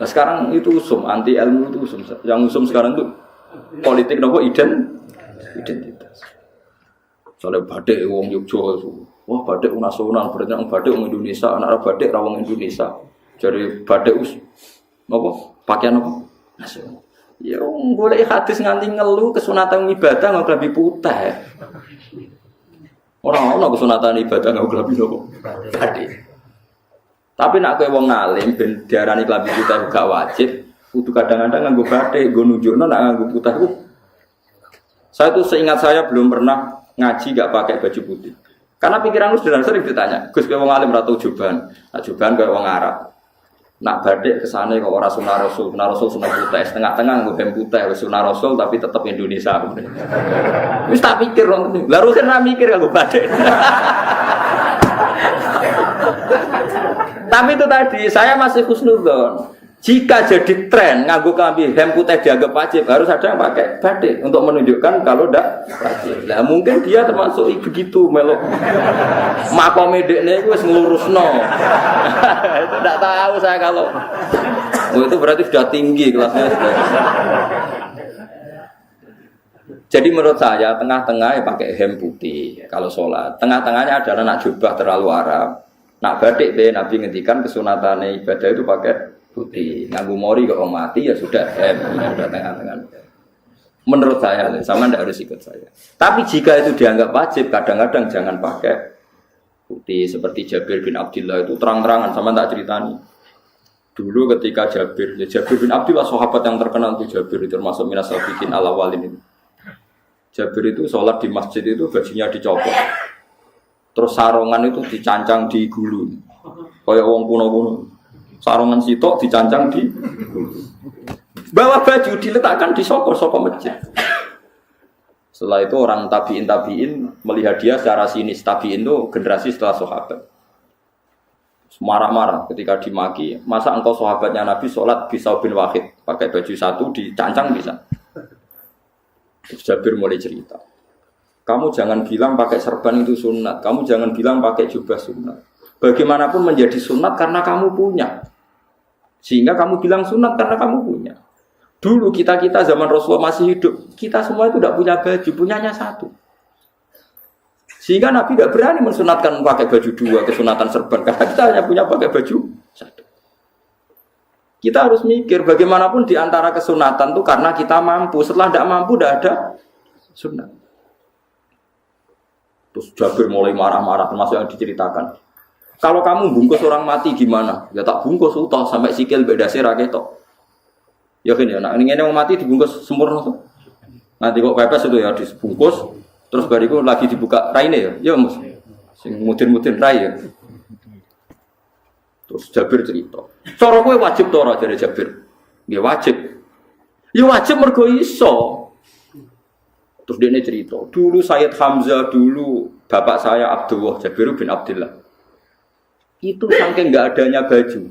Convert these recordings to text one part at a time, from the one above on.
Nah, sekarang itu usum, anti ilmu itu usum. Yang usum sekarang itu politik nopo identitas. Soalnya badek wong Yogyakarta. Wah, badek nasional, berarti yang badek wong Indonesia, anak badek rawang Indonesia. Jadi badek nopo pakaian nopo nasional. Ya boleh hadis nganti ngeluh kesunatan ibadah nggak kelabi putih. Orang kesunatan ibadah nggak kelabi nopo badek. Tapi nak kowe wong alim ben diarani kelabi putih gak wajib, kudu kadang-kadang nganggo batik, nggo nunjukno nak nganggo putih ku. Saya tuh seingat saya belum pernah ngaji gak pakai baju putih. Karena pikiranku sederhana sering ditanya, Gus kowe wong alim ra tau jubahan. Nak jubahan kowe wong Arab. Nak batik kesane kok ora sunah Rasul sunah putih, setengah-tengah nggo hem putih wis sunah Rasul tapi tetep Indonesia. Wis tak pikir lho, lha rusen ra mikir kanggo batik. Tapi itu tadi, saya masih husnudzon. Jika jadi tren nganggo klambi hem putih dianggap wajib, harus ada yang pakai batik untuk menunjukkan kalau ndak wajib. Lah mungkin dia termasuk begitu melok. Makome dekne wis nglurusno. Itu ndak tahu saya kalau itu berarti sudah tinggi kelasnya sudah. Jadi menurut saya tengah-tengah ya pakai hem putih kalau sholat. Tengah-tengahnya adalah nak jubah terlalu Arab. Nak batik be Nabi ngendikan kesunatan ibadah itu pakai putih. Nganggu mori kalau mati ya sudah hem, sudah tengah-tengah. Menurut saya, sama ndak harus ikut saya. Tapi jika itu dianggap wajib, kadang-kadang jangan pakai putih. Seperti Jabir bin Abdullah itu terang-terangan, sama tak ceritani. Dulu ketika Jabir bin Abdullah sahabat yang terkenal itu Jabir itu termasuk minas sabiqin al-awwalin itu. Jabir itu sholat di masjid itu bajunya dicopot. Terus sarongan itu dicancang di gulu. Kayak wong kuno-kuno. Sarongan sitok dicancang di gulu. Bawa baju diletakkan di soko-soko masjid. Setelah itu orang tabiin melihat dia secara sinis. Tabiin itu generasi setelah sahabat. Marah-marah ketika dimaki. Masa engkau sahabatnya Nabi sholat bisa bin wahid. Pakai baju satu dicancang bisa. Jabir mulai cerita. Kamu jangan bilang pakai serban itu sunat. Kamu jangan bilang pakai jubah sunat. Bagaimanapun menjadi sunat karena kamu punya. Sehingga kamu bilang sunat karena kamu punya. Dulu kita zaman Rasulullah masih hidup. Kita semua itu tidak punya baju. Punyanya satu. Sehingga Nabi tidak berani mensunatkan pakai baju dua. Kesunatan serban. Karena kita hanya punya pakai baju satu. Kita harus mikir bagaimanapun di antara kesunatan itu karena kita mampu. Setelah tidak mampu tidak ada sunat. Terus Jabir mulai marah-marah termasuk yang diceritakan. Kalau kamu bungkus orang mati gimana? Ya tak bungkus utuh sampai sikil beda sirah ketok. Ya kan ya, nah ini yang mati dibungkus sempurna tuh. Nanti kok pepes itu ya dibungkus terus bariku lagi dibuka raine ya. Ya Mas. Sing mudin-mudin rai ya. Terus Jabir cerita. Cara kowe wajib to ora jare Jabir? Nggih wajib. Ya wajib mergo iso. Terus dia cerita, dulu Sayyid Hamzah, dulu bapak saya Abdullah, Jabir bin Abdullah. Itu saking enggak adanya baju.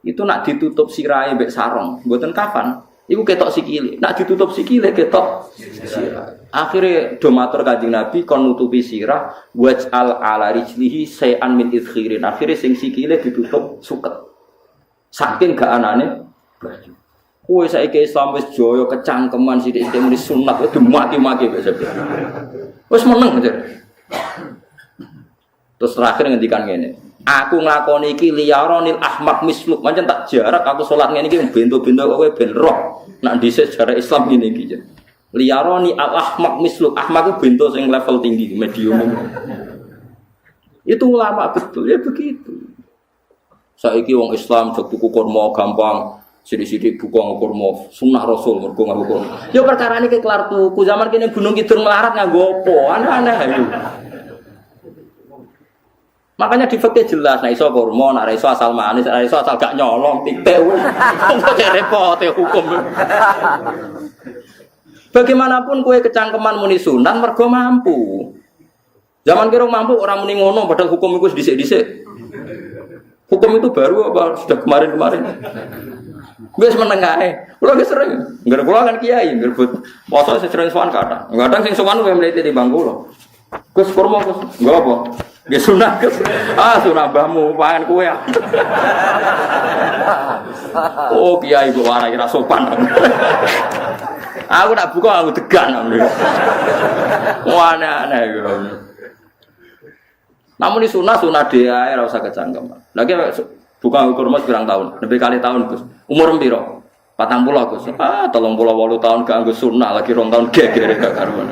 Itu nak ditutup sirahe mbek sarung, mboten kapan. Iku ketok sikile. Nak ditutup sikile ketok sirah. Akhire do matur Kanjeng Nabi kon nutupi sirah waj'al ala rijlihi sayan min idkhirin. Akhire sing sikile ditutup suket. Saking gak anane baju. Kowe saiki Islam wis jaya kecangkeman sithik-sithik muni sunat wis mati-mati wis. Wis meneng aja. Terus terakhir ngendikan ngene. Aku nglakoni iki liyaronil ahmaq misluk. Pancen tak jarak aku salat ngene iki bento-bento kowe ben roh. Nak dhisik sejarah Islam ngene iki. Liyaroni al ahmaq misluk. Ahmaq ku bento sing level tinggi, medium. Itu ulama betul ya begitu. Saiki wong Islam jek tuku kurma gampang. Sidik-sidik buka kurma sunah Rasul mergo nganggo kurma. Ya perkara iki kelar tuku. Zaman kene Gunung Kidul melarat nganggo apa? Aneh-aneh ayo. Makanya di fikih jelas, nek iso kurma, nek iso asal manis, nek iso asal gak nyolong, titik wis. Kok repot ya hukum. Bagaimanapun kowe kecangkeman muni sunat mergo mampu. Zaman kira mampu orang muni ngono padahal hukum iku dhisik-dhisik. Hukum itu baru apa sudah kemarin-kemarin? Wis meneng ae. Kula wis sering. Ngger kula kan kiai, nggerbut poso sering sowan kathah. Kadang sing sowan luwih mlete timbang kula. Gus kurma Gus. Nggo apa? Nggih sunah Gus. Ah sunah mbahmu pangan kowe. Oh kiai kok warai ra sopan. Aku nak buka aku tegan. Wah aneh-aneh gitu. Namun di sunah dia ora usah kecangkem. Lagi buka ukur mas pirang tahun, lebih kali tahun Gus. Umur piro? 40 Gus. 38 tahun gak nggo sunah lagi 2 tahun geger gak karuan.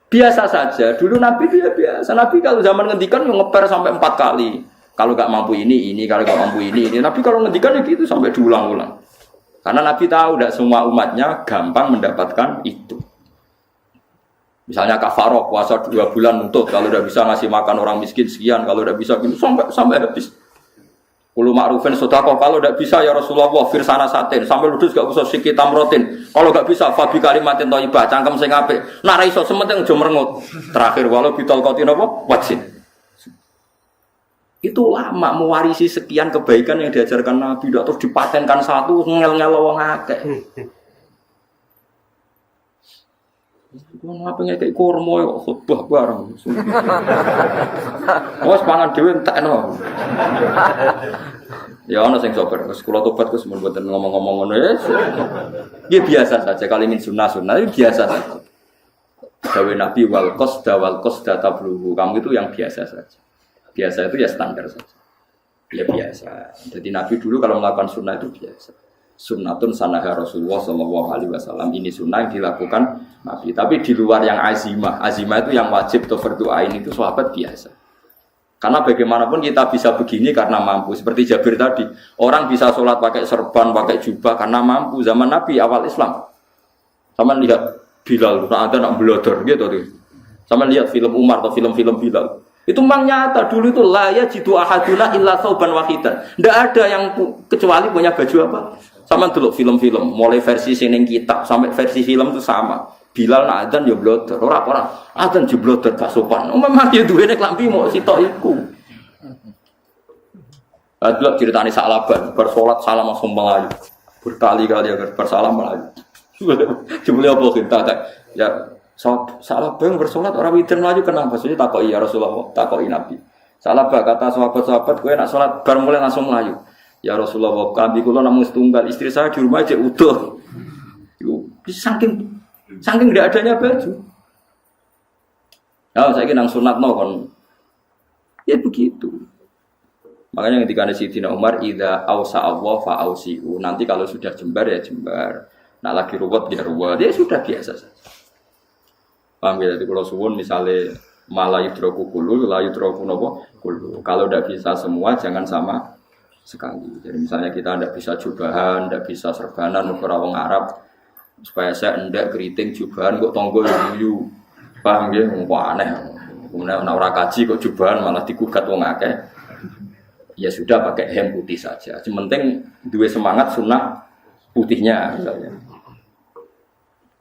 Biasa saja. Dulu Nabi dia biasa. Nabi kalau zaman ngendikan yang ngeper sampai 4 kali. Kalau gak mampu ini, kalau gak mampu ini. Nabi kalau ngendikan ya gitu sampai diulang-ulang. Karena Nabi tahu tidak semua umatnya gampang mendapatkan itu. Misalnya kafaroh puasa 2 bulan nuntut, kalau tidak bisa ngasih makan orang miskin sekian, kalau tidak bisa gitu sampai habis. Ulu ma'rufin sedekah, kalau tidak bisa ya Rasulullah firsana satin, sampai ludus gak usah sikit tamrotin. Kalau gak bisa fabi kalimatin thayyibah, cangkem sing apik. Nek ra iso sementing aja merengut. Terakhir walau bital qatin apa? Wajin. Itu lama mewarisi sekian kebaikan yang diajarkan Nabi, tidak terus dipatenkan satu ngel-ngel wong akeh. Ngono apa ngekek kurma kok khotbah bareng. Wes pangan dhewe entekno. Ya ana sing sober, wis kula tobat Gus mun mboten ngomong-ngomong ngono ya. Nggih biasa saja kali min sunah-sunah itu biasa saja. Dawe Nabi wal qasda tabluhu. Kamu itu yang biasa saja. Biasa itu ya standar saja. Ya biasa. Jadi Nabi dulu kalau melakukan sunnah itu biasa. Sunnatun sanaha Rasulullah SAW. Ini sunnah yang dilakukan Nabi. Tapi di luar yang azimah. Azimah itu yang wajib atau fardu ain itu sahabat biasa. Karena bagaimanapun kita bisa begini karena mampu. Seperti Jabir tadi. Orang bisa sholat pakai serban, pakai jubah karena mampu. Zaman Nabi awal Islam. Sama lihat Bilal. Ada nak belodor gitu. Sama lihat film Umar atau film-film Bilal. Itu memang nyata. Dulu itu la yajidu ahaduna illa thawban wahidan. Tidak ada yang kecuali punya baju apa. Sama dulu film-film, mulai versi sining kitab sampai versi film itu sama. Bilal nak adzan ya blodor, orang adzan je blodor gak sopan. Memang dia duwene klambi mau sitok iku. Adlok ceritane Sa'laban, bersolat salam langsung melayu. Berkali-kali agar bersalam melayu. Jebule apa kita ya Sa'laban bersolat orang witir melayu kenapa? Maksudnya takoki ya Rasulullah, takoki Nabi. Sa'laban kata sahabat-sahabat kowe nak salat bar mulai langsung melayu. Ya Rasulullah, kami kula namung setunggal, istri saya di rumah aja utuh. Itu saking tidak adanya baju. Ya, saya nang sunatno kon. Ya begitu. Makanya ketika ada Sayyidina Umar, idza ausa Allah fa ausiu. Nanti kalau sudah jembar ya jembar. Nah lagi ruwet ya ruwet. Ya sudah biasa saja. Paham ya? Jadi kalau suwun misalnya malah yudroku kulul, la yudroku nopo kulul. Kalau tidak bisa semua, jangan sama sekali. Jadi misalnya kita tidak bisa jubahan, tidak bisa serbanan untuk orang Arab, supaya saya tidak keriting jubahan kok tonggo yuyu, paham ya? Wah aneh. Kemudian orang kaji kok jubahan malah digugat wong akeh. Ya sudah pakai hem putih saja. Sementing dua semangat sunnah putihnya misalnya.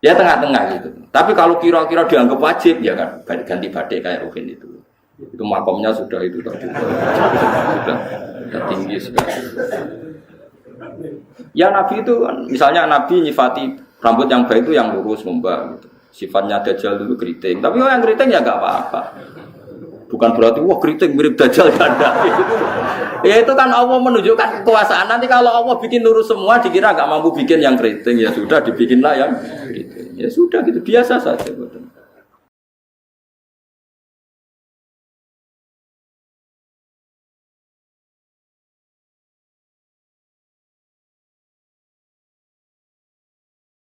Ya tengah-tengah gitu. Tapi kalau kira-kira dianggap wajib ya kan ganti batik kayak Ruhin itu. Itu makomnya sudah itu tadi. Sudah tinggi sekali. Ya Nabi itu kan, misalnya Nabi nyifati rambut yang baik itu yang lurus membak gitu. Sifatnya Dajjal dulu keriting. Tapi yang keriting ya enggak apa-apa. Bukan berarti wah keriting mirip Dajjal ganda. Ya itu kan Allah menunjukkan kekuasaan. Nanti kalau Allah bikin lurus semua dikira enggak mampu bikin yang keriting ya sudah dibikinlah yang keriting. Ya sudah gitu biasa saja.